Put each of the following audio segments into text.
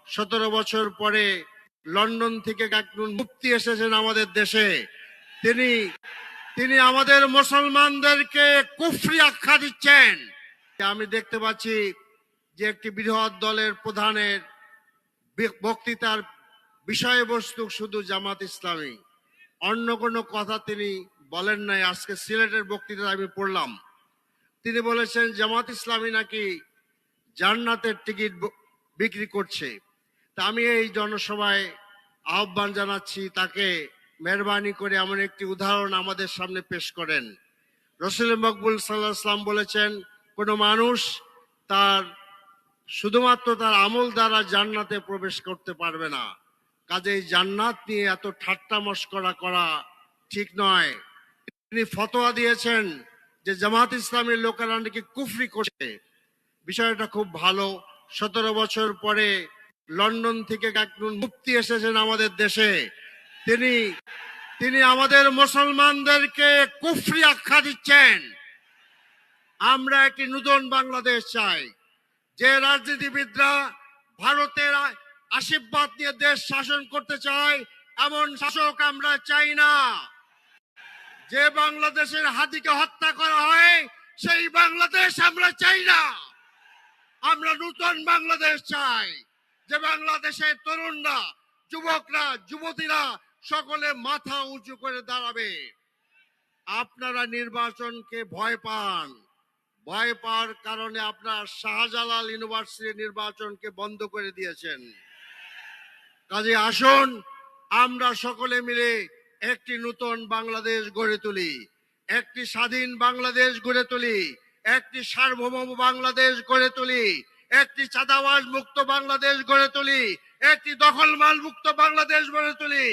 17 বছর পরে লন্ডন থেকে একজন মুফতি এসেছেন আমাদের দেশে। তিনি তিনি আমাদের মুসলমানদেরকে কুফরি আখ্যা দিচ্ছেন। আমি দেখতে পাচ্ছি যে একটি বৃহৎ দলের প্রধানের বক্তৃতার বিষয়বস্তু শুধু জামাত ইসলামী, অন্য কোনো কথা তিনি বলেন নাই। আজকে সিলেটের বক্তৃতা আমি পড়লাম, তিনি বলেছেন জামাত ইসলামী নাকি জান্নাতের টিকিট বিক্রি করছে। তা আমি এই জনসভায় আহ্বান জানাচ্ছি তাকে মেহরবানি করে এমন একটি উদাহরণ আমাদের সামনে পেশ করেন। রসুল মকবুল সাল্লাল্লাহু আলাইহি ওয়াসাল্লাম বলেছেন, কোনো মানুষ তার শুধুমাত্র তার আমল দ্বারা জান্নাতে প্রবেশ করতে পারবে না। কাজেই জান্নাত নিয়ে এত ঠাট্টা মশকরা করা ঠিক নয়। তিনি ফতোয়া দিয়েছেন যে জামাত ইসলামের লোকেরা নাকি কুফরি করছে। বিষয়টা খুব ভালো। 17 বছর পরে লন্ডন থেকে একজন মুফতি এসেছেন আমাদের দেশে। তিনি আমাদের মুসলমানদেরকে কুফরি আখ্যা দিচ্ছেন। আমরা একটি নতুন বাংলাদেশ চাই, যে রাজনীতিবিদরা ভারতের আশীর্বাদ নিয়ে দেশ শাসন করতে চায় এমন শাসক আমরা চাই না। যে বাংলাদেশের হাতিকে হত্যা করা হয় সেই বাংলাদেশ আমরা চাই না। আমরা নতুন বাংলাদেশ চাই, যে বাংলাদেশের তরুণরা, যুবকরা, যুবতীরা সকলে মাথা উঁচু করে দাঁড়াবে। আপনারা নির্বাচনকে ভয় পান, ভয় পাওয়ার কারণে আপনার শাহজালাল ইউনিভার্সিটির নির্বাচনকে বন্ধ করে দিয়েছেন। কাজে আসুন আমরা সকলে মিলে একটি নতুন বাংলাদেশ গড়ে তুলি, একটি স্বাধীন বাংলাদেশ গড়ে তুলি, একটি সার্বভৌম বাংলাদেশ গড়ে তুলি, একটি চাঁদাবাজ মুক্ত বাংলাদেশ গড়ে তুলি, একটি দখলমাল মুক্ত বাংলাদেশ গড়ে তুলি,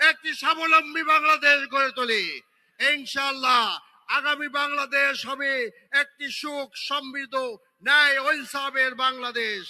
একটি স্বাবলম্বী বাংলাদেশ গড়ে তুলি। ইনশাআল্লাহ আগামী বাংলাদেশ হবে একটি সুখ সমৃদ্ধ ন্যায় ও ইনসাফের বাংলাদেশ।